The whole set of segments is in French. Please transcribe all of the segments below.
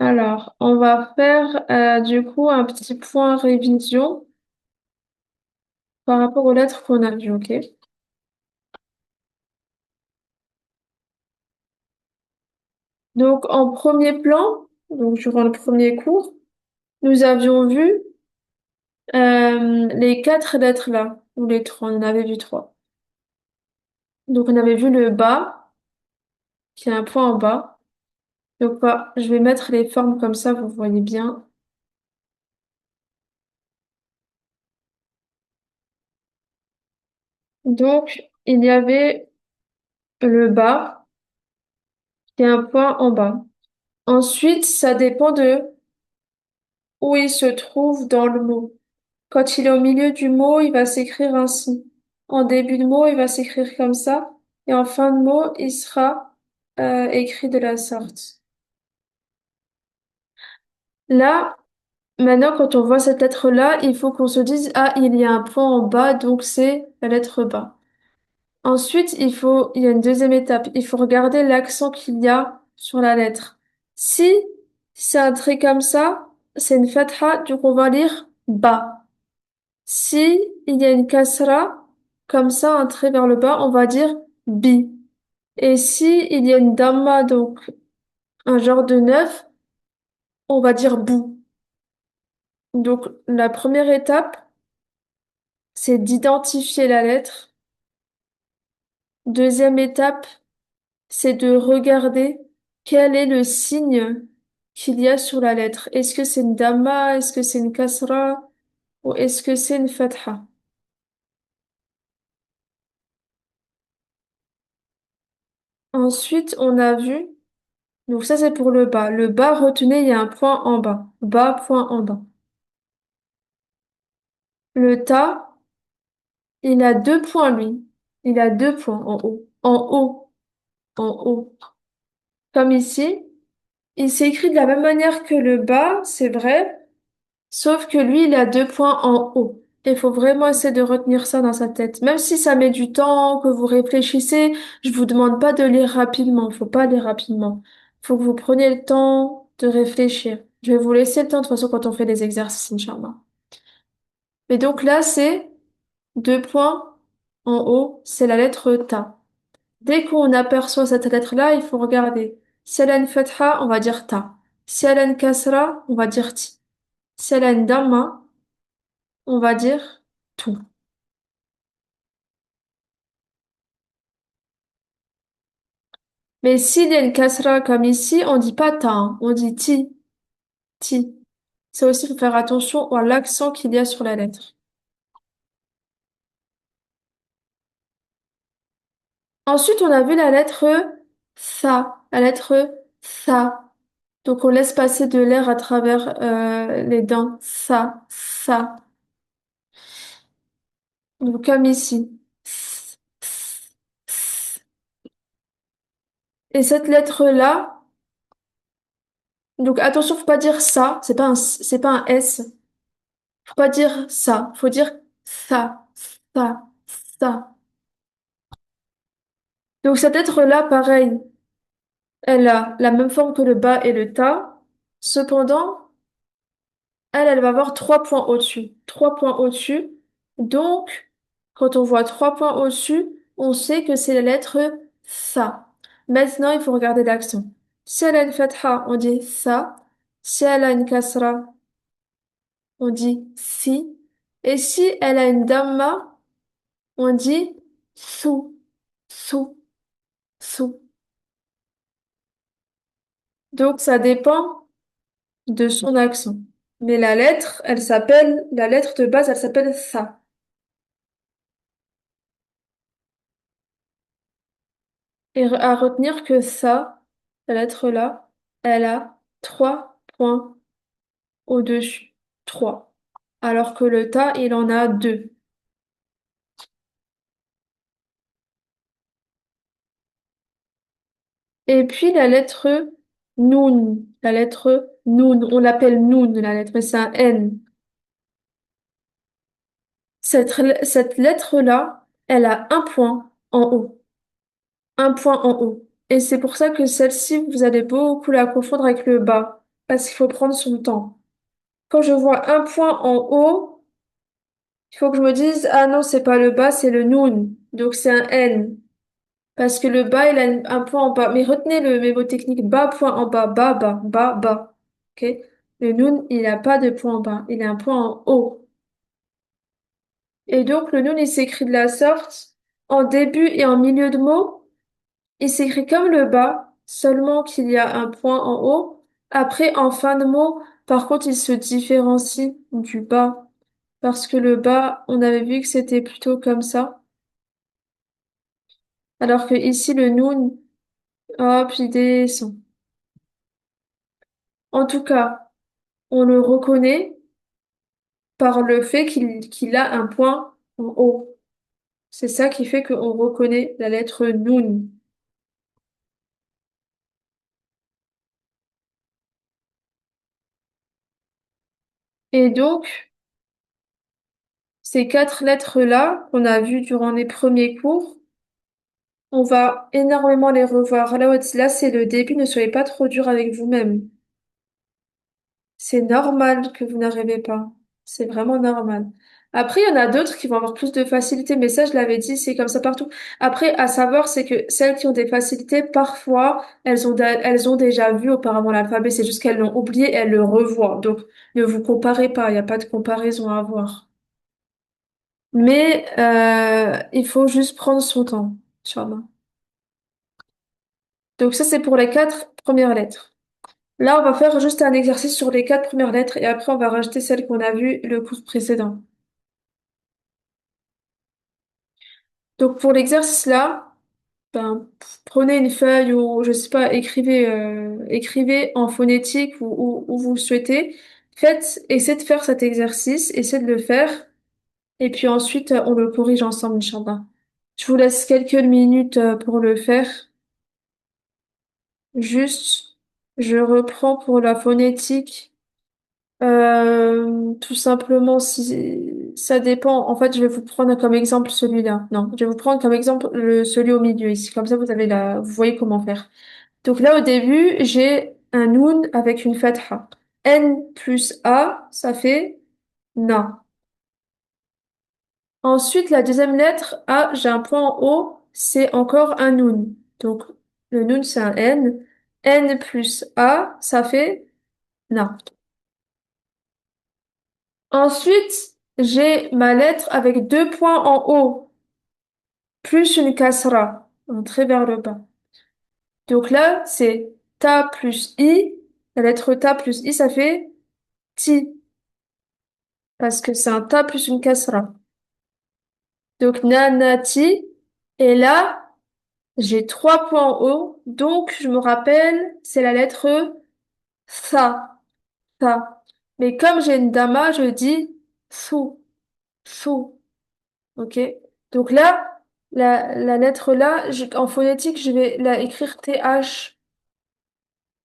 Alors, on va faire du coup un petit point révision par rapport aux lettres qu'on a vues, ok? Donc, en premier plan, donc durant le premier cours, nous avions vu les quatre lettres là, ou les trois, on en avait vu trois. Donc, on avait vu le bas, qui a un point en bas. Donc, je vais mettre les formes comme ça, vous voyez bien. Donc, il y avait le bas, qui a un point en bas. Ensuite, ça dépend de où il se trouve dans le mot. Quand il est au milieu du mot, il va s'écrire ainsi. En début de mot, il va s'écrire comme ça. Et en fin de mot, il sera écrit de la sorte. Là, maintenant, quand on voit cette lettre-là, il faut qu'on se dise, ah, il y a un point en bas, donc c'est la lettre bas. Ensuite, il y a une deuxième étape. Il faut regarder l'accent qu'il y a sur la lettre. Si c'est un trait comme ça, c'est une fatha, donc on va lire bas. Si il y a une kasra, comme ça, un trait vers le bas, on va dire bi. Et si il y a une damma, donc un genre de neuf, on va dire bou. Donc la première étape, c'est d'identifier la lettre. Deuxième étape, c'est de regarder quel est le signe qu'il y a sur la lettre. Est-ce que c'est une damma, est-ce que c'est une kasra, ou est-ce que c'est une fatha? Ensuite, on a vu. Donc ça, c'est pour le bas. Le bas, retenez, il y a un point en bas. Bas, point en bas. Le ta, il a deux points, lui. Il a deux points en haut. En haut. En haut. Comme ici. Il s'écrit de la même manière que le bas, c'est vrai. Sauf que lui, il a deux points en haut. Il faut vraiment essayer de retenir ça dans sa tête. Même si ça met du temps, que vous réfléchissez, je vous demande pas de lire rapidement. Faut pas lire rapidement. Faut que vous preniez le temps de réfléchir. Je vais vous laisser le temps de toute façon quand on fait les exercices, Inch'Allah. Et donc là, c'est deux points en haut, c'est la lettre ta. Dès qu'on aperçoit cette lettre-là, il faut regarder. Si elle a une fatha, on va dire ta. Si elle a une kasra, on va dire ti. Si elle a une damma, on va dire tout. Mais s'il y a une kasra comme ici, on dit pas ta, hein, on dit ti, ti. Ça aussi, il faut faire attention à l'accent qu'il y a sur la lettre. Ensuite, on a vu la lettre tha, la lettre tha. Donc, on laisse passer de l'air à travers les dents. Tha, tha. Donc, comme ici. Et cette lettre-là, donc attention, faut pas dire ça, c'est pas un S. Faut pas dire ça, faut dire ça, ça, ça. Donc cette lettre-là, pareil, elle a la même forme que le bas et le ta. Cependant, elle va avoir trois points au-dessus. Trois points au-dessus. Donc, quand on voit trois points au-dessus, on sait que c'est la lettre sa. Maintenant, il faut regarder l'accent. Si elle a une fatha, on dit sa. Si elle a une kasra, on dit si. Et si elle a une damma, on dit sou, sou, sou. Donc, ça dépend de son accent. Mais la lettre de base, elle s'appelle sa. Et à retenir que ça, la lettre là, elle a trois points au-dessus. Trois. Alors que le ta, il en a deux. Et puis la lettre noun. La lettre noun. On l'appelle noun, la lettre, mais c'est un N. Cette lettre-là, elle a un point en haut. Un point en haut. Et c'est pour ça que celle-ci, vous allez beaucoup la confondre avec le bas. parce qu'il faut prendre son temps. Quand je vois un point en haut, il faut que je me dise, ah non, c'est pas le bas, c'est le noun. Donc c'est un N. Parce que le bas, il a un point en bas. Mais retenez le mémo technique, bas, point en bas, bas, bas, bas, bas. OK? Le noun, il n'a pas de point en bas, il a un point en haut. Et donc, le noun, il s'écrit de la sorte, en début et en milieu de mot, il s'écrit comme le bas, seulement qu'il y a un point en haut. Après, en fin de mot, par contre, il se différencie du bas. Parce que le bas, on avait vu que c'était plutôt comme ça. Alors que ici, le noun, hop, il descend. En tout cas, on le reconnaît par le fait qu'il a un point en haut. C'est ça qui fait qu'on reconnaît la lettre noun. Et donc, ces quatre lettres-là qu'on a vues durant les premiers cours, on va énormément les revoir. Là, c'est le début, ne soyez pas trop dur avec vous-même. C'est normal que vous n'arrivez pas. C'est vraiment normal. Après, il y en a d'autres qui vont avoir plus de facilité, mais ça, je l'avais dit, c'est comme ça partout. Après, à savoir, c'est que celles qui ont des facilités, parfois, elles ont déjà vu auparavant l'alphabet, c'est juste qu'elles l'ont oublié, elles le revoient. Donc, ne vous comparez pas, il n'y a pas de comparaison à avoir. Mais il faut juste prendre son temps, Inch'Allah. Donc ça, c'est pour les quatre premières lettres. Là, on va faire juste un exercice sur les quatre premières lettres et après, on va rajouter celles qu'on a vues le cours précédent. Donc pour l'exercice là, ben, prenez une feuille ou je sais pas, écrivez en phonétique ou vous le souhaitez. Essayez de faire cet exercice, essayez de le faire et puis ensuite on le corrige ensemble, Inch'Allah. Je vous laisse quelques minutes pour le faire. Juste, je reprends pour la phonétique. Tout simplement, si ça dépend. En fait, je vais vous prendre comme exemple celui-là. Non, je vais vous prendre comme exemple celui au milieu ici. Comme ça, vous voyez comment faire. Donc là, au début, j'ai un noun avec une fatha. N plus A, ça fait na. Ensuite, la deuxième lettre A, j'ai un point en haut, c'est encore un noun. Donc, le noun, c'est un N. N plus A, ça fait na. Ensuite, j'ai ma lettre avec deux points en haut, plus une kasra, entrée vers le bas. Donc là, c'est ta plus i. La lettre ta plus i, ça fait ti, parce que c'est un ta plus une kasra. Donc nanati. Et là, j'ai trois points en haut. Donc, je me rappelle, c'est la lettre tha, tha. Mais comme j'ai une dama, je dis sou, sou. Ok? Donc là, la lettre là, en phonétique, je vais la écrire TH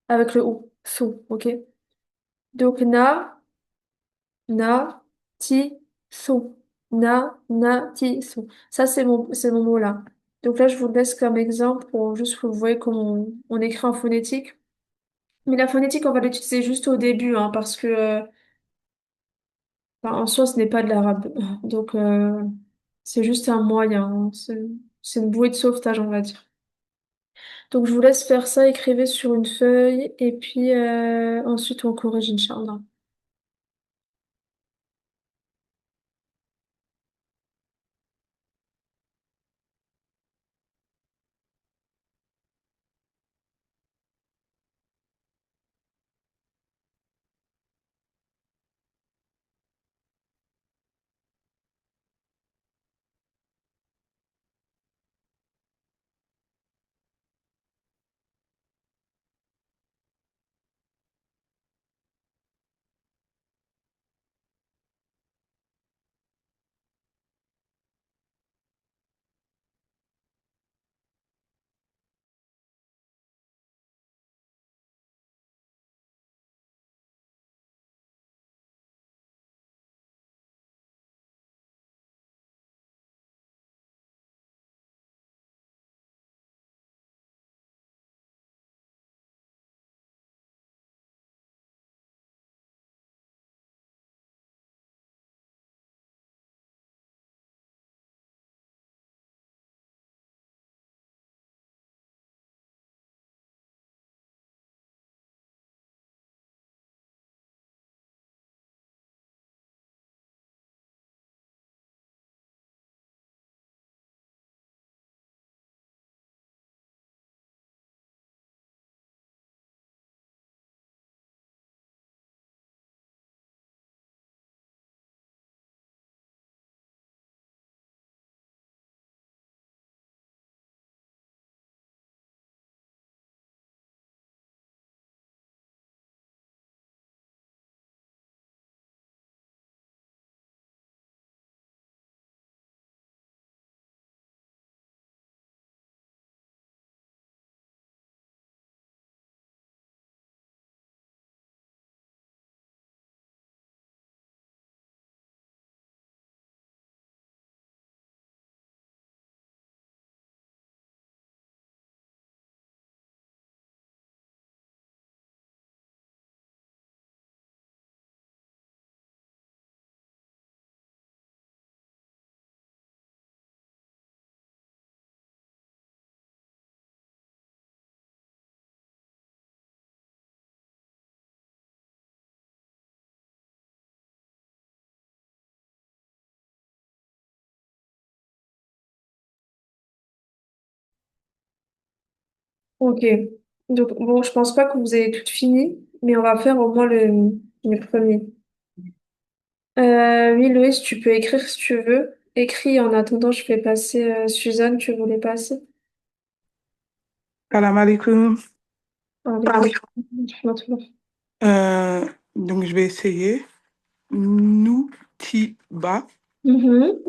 avec le O. Sou. Ok? Donc ti, sou. Ti, sou. Ça, c'est mon mot là. Donc là, je vous le laisse comme exemple pour juste que vous voyez comment on écrit en phonétique. Mais la phonétique, on va l'utiliser juste au début, hein, parce que enfin, en soi, ce n'est pas de l'arabe. Donc, c'est juste un moyen, hein. C'est une bouée de sauvetage, on va dire. Donc, je vous laisse faire ça, écrivez sur une feuille, et puis ensuite, on corrige, Inch'Allah. Ok. Donc, bon, je pense pas que vous avez tout fini, mais on va faire au moins le premier. Oui, Loïs, tu peux écrire si tu veux. Écris en attendant, je fais passer Suzanne, tu voulais passer. Salam alaikum. Allez, Donc, je vais essayer. Nutiba, Mhm,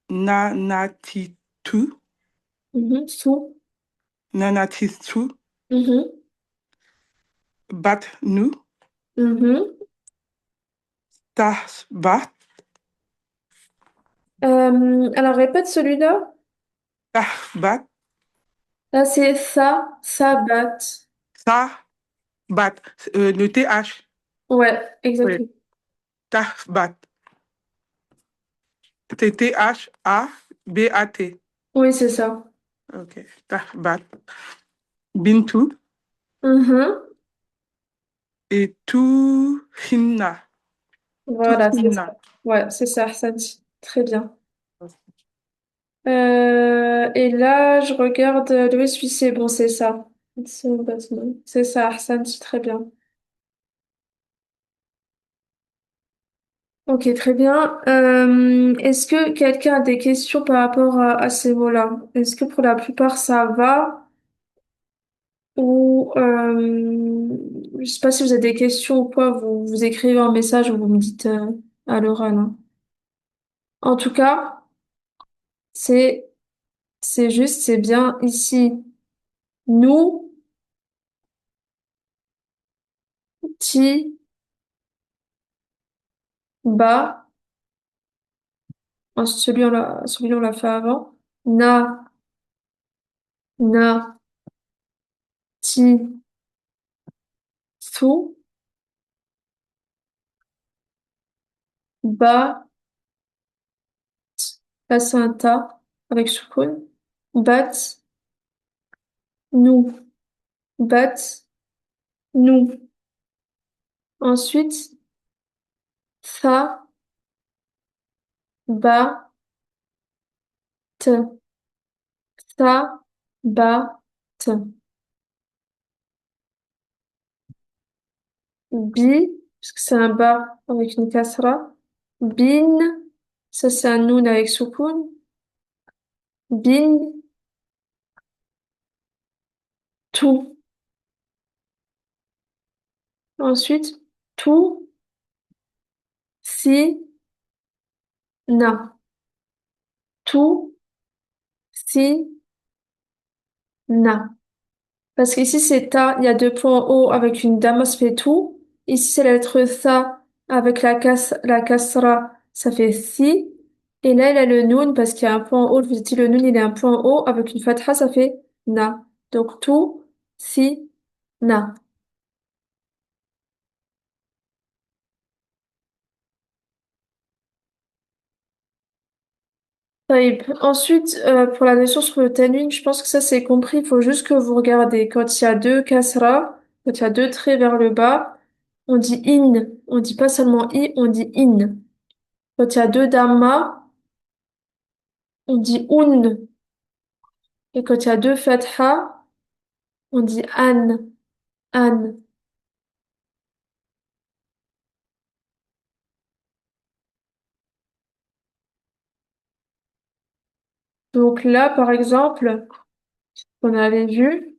nanatitu, Sous. nanatitu, Mhm, batnu, mhm. tahbat, Alors, répète celui-là. tahbat, Là, c'est ça, bat. bat, le TH. Ouais, Oui. exactement. Tahbat. C'est Thabat. Oui, c'est ça. Ok. Tahbat. Bintu Mhm. et Touhina. Voilà, c'est ça. Touhina. Ouais, c'est ça, Ahsanti. Très bien. Et là, je regarde Louis Huissier. Bon, c'est ça. C'est ça, Ahsanti. Très bien. Ok, très bien. Est-ce que quelqu'un a des questions par rapport à ces mots-là? Est-ce que pour la plupart ça va? Ou je sais pas si vous avez des questions ou quoi, vous écrivez un message ou vous me dites à l'oral, hein. En tout cas, c'est c'est juste, c'est bien ici. Nous, ti, ba. Ensuite, celui on l'a fait avant. Na, na, ti, su, ba. Là, c'est un ta avec soukoun. Bat, nous. Bat, nous. Ensuite, fa, ba, te. Sa, ba, te. Bi, parce que c'est un ba avec une kasra. Bin, ça c'est un noun avec soukoun. Bin, tout. Ensuite, tout, si, na. Tout, si, na. Parce qu'ici, c'est ta, il y a deux points haut avec une dame, ça fait tout. Ici, c'est la lettre tha avec la kasra, ça fait si. Et là, il a le noun parce qu'il y a un point haut. Je vous ai dit, le noun, il est un point haut avec une fatha, ça fait na. Donc, tout, si, na. Taïb. Ensuite, pour la notion sur le tanwin, je pense que ça, c'est compris. Il faut juste que vous regardez. Quand il y a deux kasra, quand il y a deux traits vers le bas, on dit in. On dit pas seulement i, on dit in. Quand il y a deux dhamma, on dit un. Et quand il y a deux fatha, on dit an, an. Donc là, par exemple, on avait vu,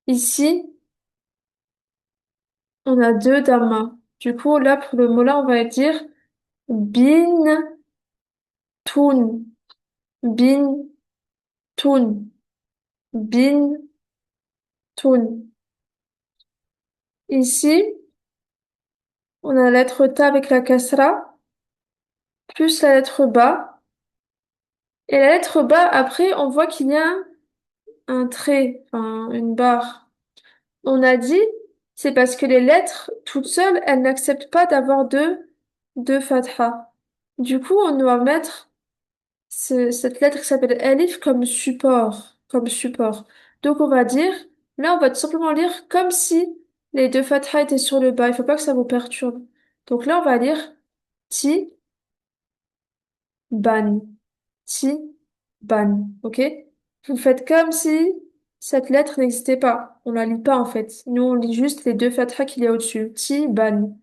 ici, on a deux dhamma. Du coup, là, pour le mot-là, on va dire bin, tun, bin, tun, bin, tun. Ici, on a la lettre ta avec la kasra, plus la lettre ba. Et la lettre ba, après, on voit qu'il y a un trait, enfin, une barre. On a dit, c'est parce que les lettres, toutes seules, elles n'acceptent pas d'avoir deux fatha. Du coup, on doit mettre cette lettre qui s'appelle alif comme support, comme support. Donc, on va dire, là, on va tout simplement lire comme si les deux fatha étaient sur le bas. Il faut pas que ça vous perturbe. Donc là, on va lire ti, ban, ti, ban. OK? Vous faites comme si cette lettre n'existait pas. On la lit pas en fait. Nous, on lit juste les deux fatras qu'il y a au-dessus. Ti, ban.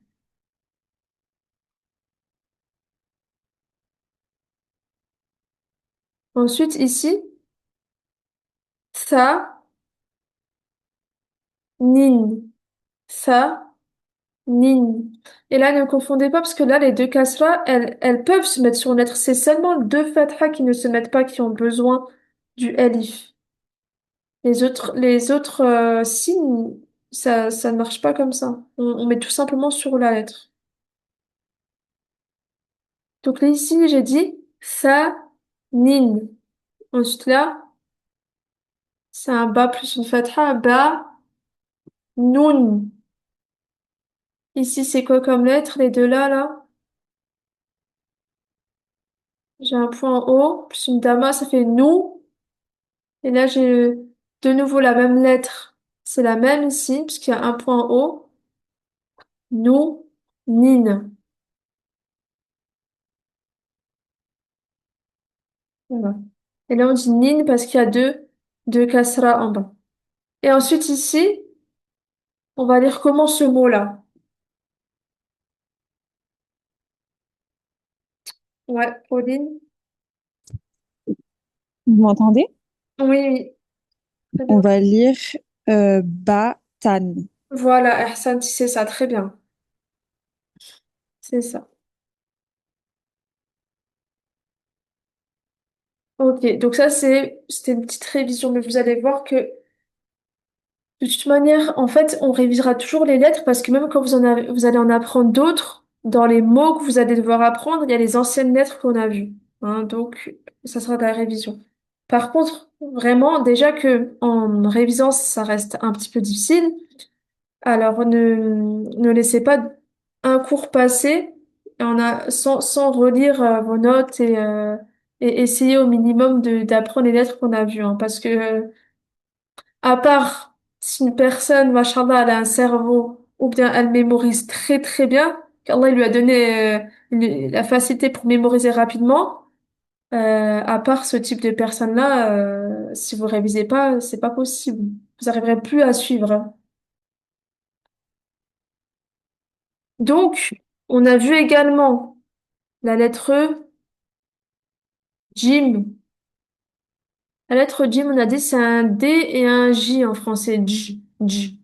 Ensuite, ici, tha, nin. Tha, nin. Et là, ne confondez pas parce que là, les deux kasra, elles peuvent se mettre sur une lettre. C'est seulement deux fatras qui ne se mettent pas qui ont besoin du alif. Les autres signes, ça ne marche pas comme ça. On met tout simplement sur la lettre. Donc là, ici, j'ai dit tha, nin. Ensuite, là, c'est un ba plus une fatha. Ba, nun. Ici, c'est quoi comme lettre, les deux là, là? J'ai un point en haut, plus une dama, ça fait nou. Et là, j'ai de nouveau la même lettre. C'est la même ici, puisqu'il y a un point en haut. Nou, nin. Voilà. Et là, on dit nin parce qu'il y a deux kasra en bas. Et ensuite, ici, on va lire comment ce mot-là. Ouais, Pauline. Vous m'entendez? Oui, oui, très On bien. va lire Batan. Voilà, Ahsan, c'est ça, très bien. C'est ça. Ok, donc ça, c'était une petite révision, mais vous allez voir que de toute manière, en fait, on révisera toujours les lettres parce que même quand vous allez en apprendre d'autres, dans les mots que vous allez devoir apprendre, il y a les anciennes lettres qu'on a vues. Hein, donc, ça sera de la révision. Par contre, vraiment, déjà que en révisant, ça reste un petit peu difficile, alors ne laissez pas un cours passer sans relire vos notes et essayer au minimum d'apprendre les lettres qu'on a vues. Hein, parce que à part si une personne, machallah, elle a un cerveau ou bien elle mémorise très très bien, qu'Allah lui a donné la facilité pour mémoriser rapidement, à part ce type de personne-là, si vous révisez pas, c'est pas possible. Vous n'arriverez plus à suivre. Hein. Donc, on a vu également la lettre Jim. La lettre Jim, on a dit c'est un D et un J en français. J, J.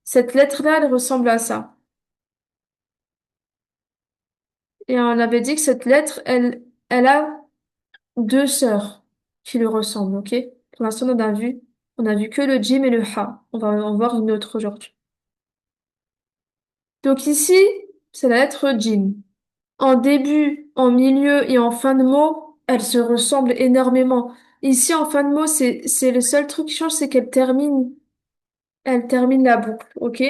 Cette lettre-là, elle ressemble à ça. Et on avait dit que cette lettre, elle a deux sœurs qui lui ressemblent, ok? Pour l'instant, on a vu que le Jim et le Ha. On va en voir une autre aujourd'hui. Donc ici, c'est la lettre Jim. En début, en milieu et en fin de mot, elles se ressemblent énormément. Ici, en fin de mot, c'est le seul truc qui change, c'est elle termine la boucle, ok?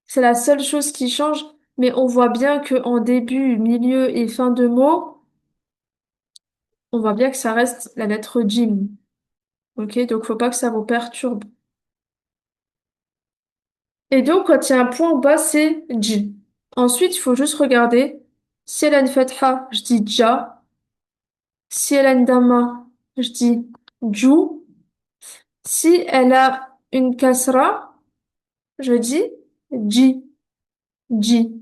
C'est la seule chose qui change, mais on voit bien que en début, milieu et fin de mot, on voit bien que ça reste la lettre Jim. Ok, donc faut pas que ça vous perturbe. Et donc, quand il y a un point en bas, c'est J. Ensuite, il faut juste regarder. Si elle a une fatha, je dis Ja. Si elle a une dama, je dis Ju. Si elle a une kasra, je dis Ji. Ji.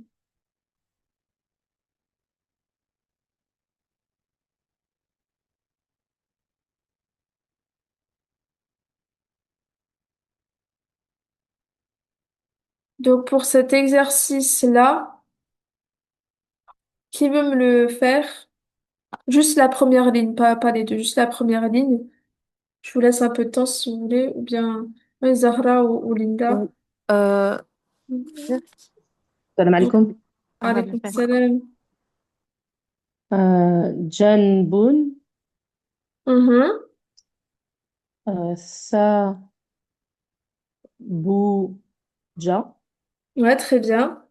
Donc, pour cet exercice-là, qui veut me le faire? Juste la première ligne, pas les deux, juste la première ligne. Je vous laisse un peu de temps si vous voulez, ou bien Zahra ou Linda. Ou- Euh, السلام عليكم. on va le Alaykoum faire. salam. جنب Mhm. سبوجة Ouais, très bien.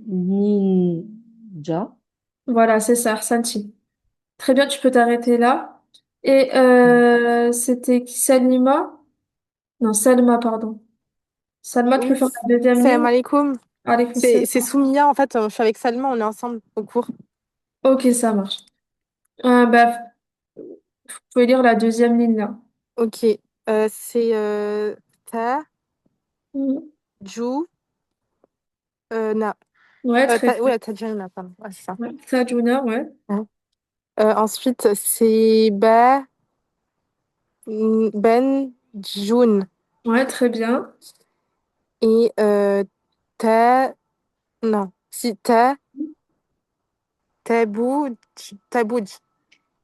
نينجا. Voilà, c'est ça, Santi. Très bien, tu peux t'arrêter là. Et c'était qui, Salima? Non, Salma, pardon. Salma, tu peux Oui, faire la deuxième salam ligne? alaikum. Alaykoum C'est salam. Soumia, en fait, je suis avec Salma, on est ensemble au cours. Ok, ça marche. Bah, Vous pouvez lire la deuxième ligne là. Ok. C'est ta, Mhm. ju, na. Ouais, très bien. Ouais, ta, na, pardon. Ouais, c'est ça. Ouais. Tajuna, ouais. Ouais. Ensuite, c'est ba, ben, jun. Ouais, très bien. Et ta, non. Si ta, tabou, tabou.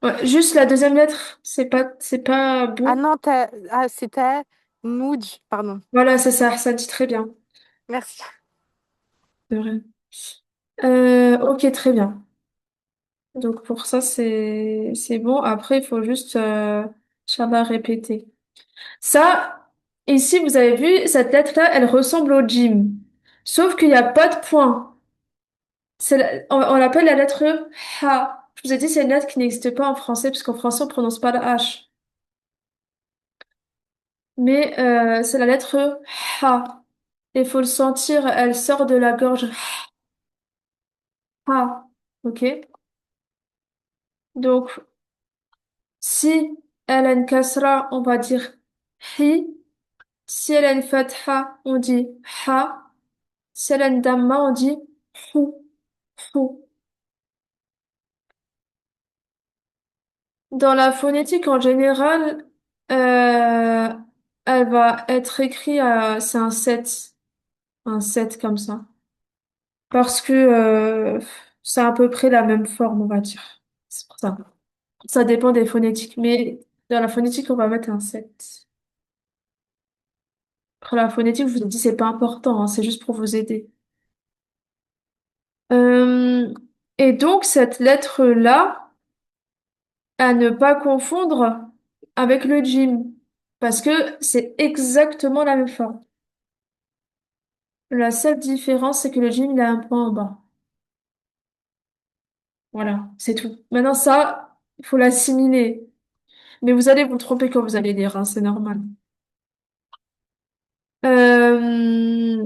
Ouais, juste la deuxième lettre, c'est pas Ah bout. non, c'est ta, nouj, pardon. Voilà, c'est ça dit très bien. Merci. C'est vrai. Ok, très bien. Donc pour ça, c'est bon. Après, il faut juste ça va répéter. Ça, ici, vous avez vu, cette lettre-là, elle ressemble au gym. Sauf qu'il n'y a pas de point. On l'appelle la lettre H. Je vous ai dit, c'est une lettre qui n'existe pas en français, puisqu'en français, on prononce pas le H. Mais c'est la lettre H. Il faut le sentir, elle sort de la gorge. H. Ok? Donc, si elle a une kasra, on va dire hi. Si elle a une fatha, on dit ha. Si elle a une damma, on dit hu. Hu. Dans la phonétique en général, euh, elle va être écrite c'est un 7 comme ça. Parce que c'est à peu près la même forme, on va dire. C'est pour ça. Ça dépend des phonétiques. Mais dans la phonétique, on va mettre un 7. Après la phonétique, je vous ai dit, c'est pas important, hein, c'est juste pour vous aider. Euh, et donc, cette lettre-là, à ne pas confondre avec le gym. Parce que c'est exactement la même forme. La seule différence, c'est que le gym, il a un point en bas. Voilà, c'est tout. Maintenant, ça, il faut l'assimiler. Mais vous allez vous tromper quand vous allez lire, hein, c'est normal. Euh,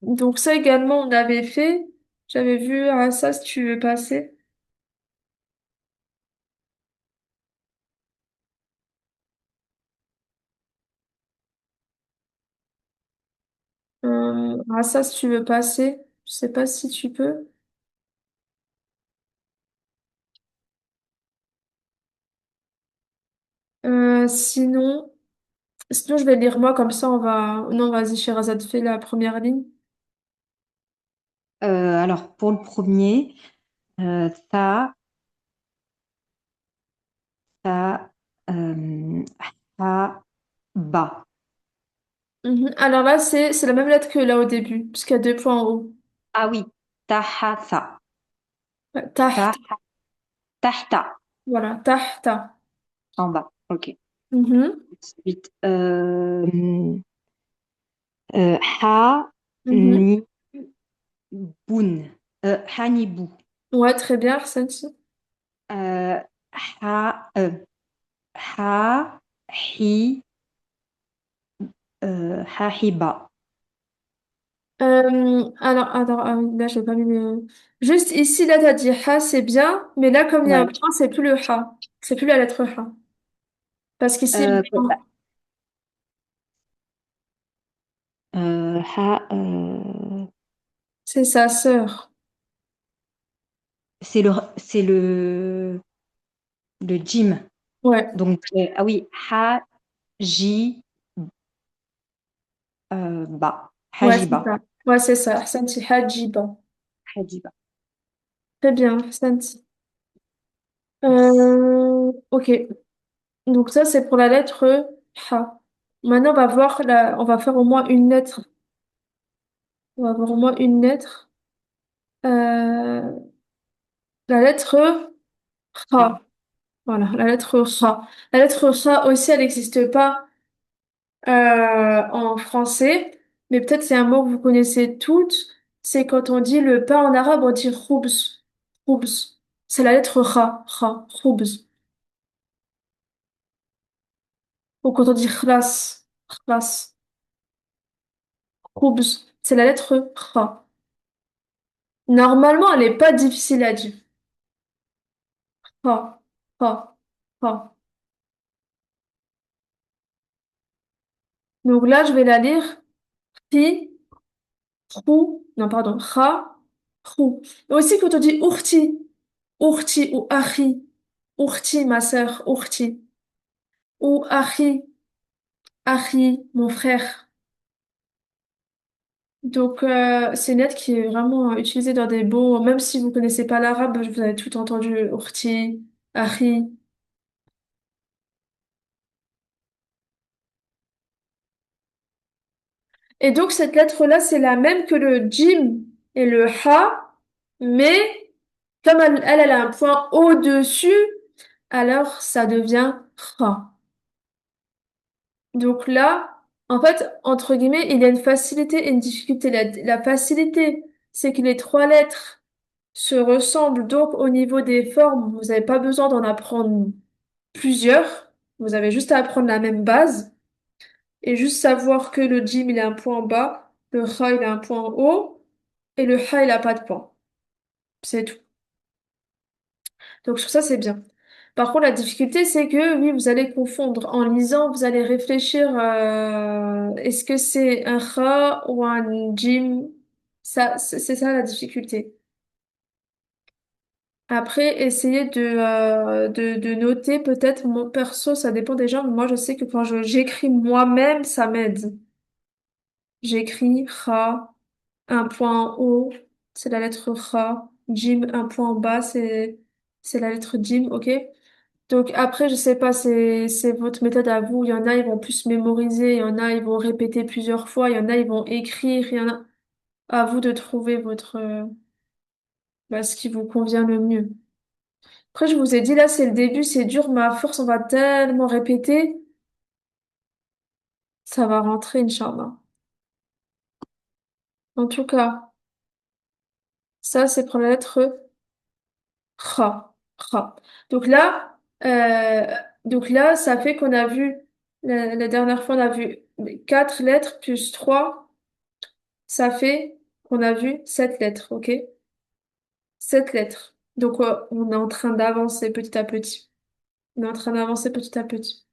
donc ça également, on avait fait. J'avais vu ça, si tu veux passer. Ça, si tu veux passer. Je sais pas si tu peux. Sinon, sinon, je vais lire moi, comme ça, on va... Non, vas-y, Sherazade, fais la première ligne. Alors, pour le premier, ta, ta, ha, ba. Mhm. Alors là, c'est la même lettre que là au début, puisqu'il y a deux points en haut. Ah oui, tahata, Ouais, taht, ta, tahta, voilà, tahta. en bas. Ok. Mhm. Ensuite, ha, Mhm. ni, boun. Hanibou. Ouais, très bien, Arsensi. Euh, ha, ha, hi, hahiba. Ah oui, là, j'ai pas mis le... Juste ici, là, t'as dit ha, c'est bien, mais là, comme il y a un Ouais. point, c'est plus le ha. C'est plus la lettre ha. Parce qu'ici, il y a un point. Ha, C'est sa sœur. c'est le gym. Ouais, Donc, ah oui, ha, ji, ba. ouais, c'est Hajiba. ça. Ouais, c'est ça. Arsensi, hajiba. Hajiba. Très bien, Arsensi. Merci. Ok. Donc ça, c'est pour la lettre ha. Maintenant, on va faire au moins une lettre. On va avoir au moins une lettre. Euh, la lettre Ha. ha. Voilà, la lettre ha. La lettre ha aussi, elle n'existe pas en français, mais peut-être c'est un mot que vous connaissez toutes. C'est quand on dit le pain en arabe, on dit khoubz. Khoubz. C'est la lettre ha. Ha. Khoubz. Ou quand on dit khlas. Khlas. Khoubz. C'est la lettre ha. Normalement, elle n'est pas difficile à dire. Ha. Ha. Ha. Donc là, je vais la lire. Ri, rou, non, pardon, ra, rou. Et aussi, quand on dit ourti ou ahi, ourti, ma sœur, ourti, ou ahi, mon frère. Donc, c'est une lettre qui est vraiment utilisée dans des mots, même si vous connaissez pas l'arabe, vous avez tout entendu, ourti, ahi. Et donc, cette lettre-là, c'est la même que le jim et le ha, mais comme elle a un point au-dessus, alors ça devient ra. Donc là, en fait, entre guillemets, il y a une facilité et une difficulté. La facilité, c'est que les trois lettres se ressemblent, donc au niveau des formes, vous n'avez pas besoin d'en apprendre plusieurs. Vous avez juste à apprendre la même base et juste savoir que le jim, il a un point en bas, le ra, il a un point en haut et le ha, il a pas de point. C'est tout. Donc sur ça, c'est bien. Par contre, la difficulté, c'est que oui, vous allez confondre. En lisant, vous allez réfléchir, est-ce que c'est un kha ou un jim? Ça, c'est ça la difficulté. Après, essayez de noter peut-être mon perso, ça dépend des gens, mais moi je sais que quand j'écris moi-même, ça m'aide. J'écris kha, un point en haut, c'est la lettre kha, jim, un point en bas, c'est la lettre jim, ok? Donc après, je sais pas, c'est votre méthode à vous. Il y en a, ils vont plus mémoriser, il y en a, ils vont répéter plusieurs fois, il y en a, ils vont écrire, il y en a. À vous de trouver ce qui vous convient le mieux. Après, je vous ai dit là, c'est le début, c'est dur, mais à force, on va tellement répéter, ça va rentrer, Inch'Allah. En tout cas, ça, c'est pour la lettre Kha. Kha. Donc là, euh, donc là, ça fait qu'on a vu, la dernière fois, on a vu quatre lettres plus trois. Ça fait qu'on a vu sept lettres, ok? Sept lettres. Donc, on est en train d'avancer petit à petit. On est en train d'avancer petit à petit.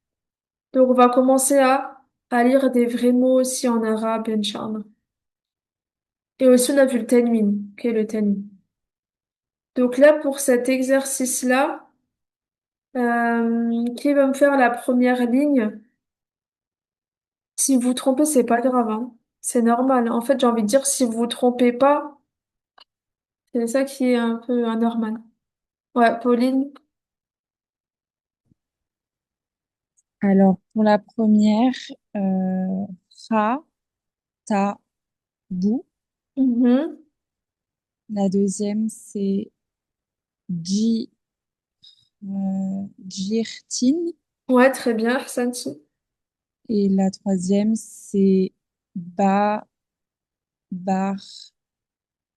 Donc, on va commencer à lire des vrais mots aussi en arabe, Inch'Allah. Et aussi, on a vu le tanwin. Ok, le tanwin. Donc là, pour cet exercice-là, qui va me faire la première ligne? Si vous vous trompez, c'est pas grave, hein. C'est normal. En fait, j'ai envie de dire, si vous vous trompez pas, c'est ça qui est un peu anormal. Ouais, Pauline. Alors, pour la première, ra, ta, bou. Mhm. La deuxième, c'est ji, jirtin. Ouais, très bien, Santi. Et la troisième, c'est ba, bar,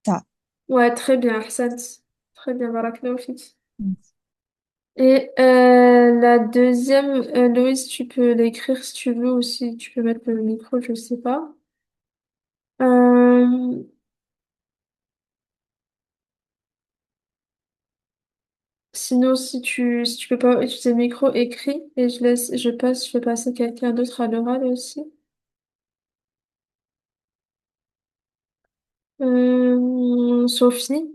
ta. Ouais, très bien, Santi. Très bien, barakallahu fik. Mm. Et la deuxième, Loïs, tu peux l'écrire si tu veux, ou si tu peux mettre le micro, je sais pas. Euh, sinon, si tu peux pas utiliser le micro, écris et je vais passer quelqu'un d'autre à l'oral aussi. Sophie,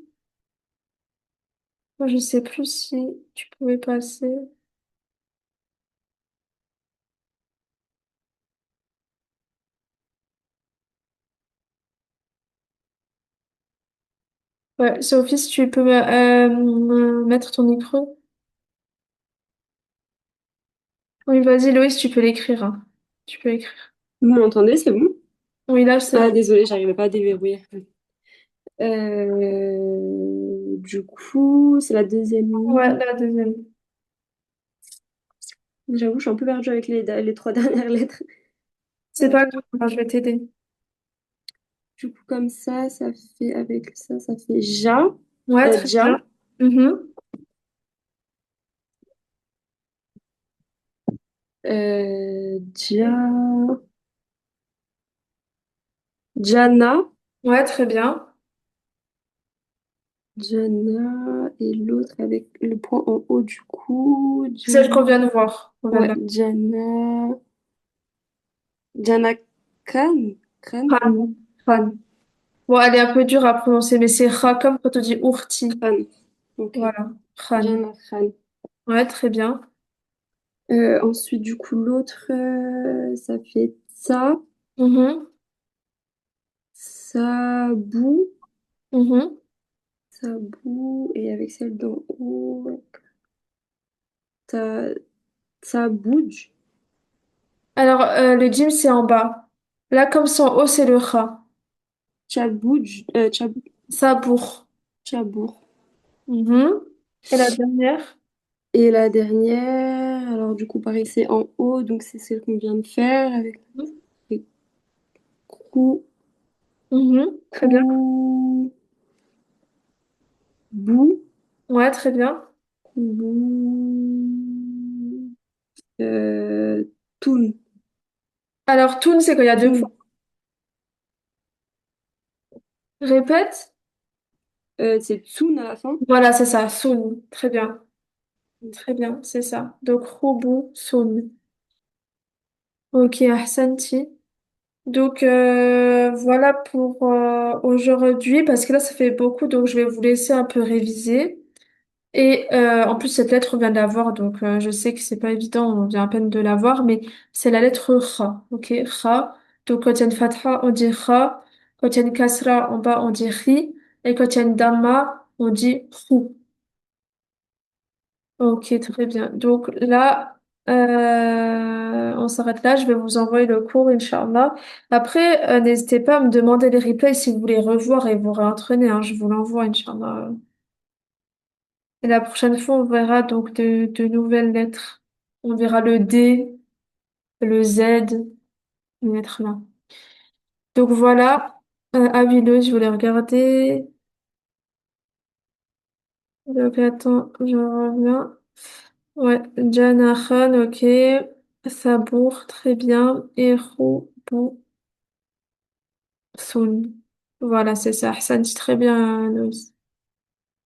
moi, je sais plus si tu pouvais passer. Ouais, Sophie, si tu peux mettre ton micro. Oui, vas-y, Loïs, tu peux l'écrire, hein. Tu peux l'écrire. Vous m'entendez, c'est bon? Oui, là, c'est Ah, bon. désolée, j'arrivais pas à déverrouiller. Du coup, c'est la deuxième Ouais, ligne. la deuxième. J'avoue, je suis un peu perdue avec les trois dernières lettres. C'est pas grave, hein, je vais t'aider. Du coup, comme ça fait avec ça fait ja, Ouais, très ja, bien. Mhm. ja, jana, Ouais, très bien. jana, et l'autre avec le point en haut du coup, Celle qu'on jana, vient de voir. On vient de ouais, voir. jana, Jana Khan. Khan. Khan. Khan. Bon, elle est un peu dure à prononcer, mais c'est Kha comme quand on dit ourti. Khan. Ok. Voilà. Khan. Jana Khan. Ouais, très bien. Ensuite, du coup, l'autre, ça fait ça. Mhm. Sabou. Mhm. Sabou. Et avec celle d'en haut, ta, Tabouj. Alors, le jim, c'est en bas. Là, comme c'est en haut, c'est le Kha. Chabouj. Sabour. Chabour. Mhm. Et la dernière? Et la dernière, alors du coup, pareil, c'est en haut, donc c'est celle qu'on vient de faire avec les cou, Mhm. Très bien. cou, bou, Ouais, très bien. bou, euh, toun, Alors, tun, c'est quand il y a deux points. toun. Répète. C'est tsoun à la fin. Voilà, c'est ça. Sun. Très bien. Très bien, c'est ça. Donc, Roubou, Sun. Ok, Ahsanti. Donc, voilà pour aujourd'hui, parce que là, ça fait beaucoup, donc je vais vous laisser un peu réviser. Et en plus, cette lettre, on vient de la voir, donc je sais que c'est pas évident, on vient à peine de la voir, mais c'est la lettre Kha, ok? Kha. Donc, quand il y a une fatha, on dit Kha. Quand il y a une kasra en bas, on dit Ri. Et quand il y a une damma, on dit Khou. Ok, très bien. Donc là, on s'arrête là. Je vais vous envoyer le cours, Inch'Allah. Après, n'hésitez pas à me demander les replays si vous voulez revoir et vous réentraîner, hein. Je vous l'envoie, Inch'Allah. Et la prochaine fois, on verra donc de nouvelles lettres. On verra le D, le Z, les lettres là. Donc voilà. Ah oui, je voulais regarder. Donc attends, je reviens. Ouais, Jana Khan, ok. Sabour, très bien. Et Roubou Soun. Voilà, c'est ça. Ça dit très bien, Louise.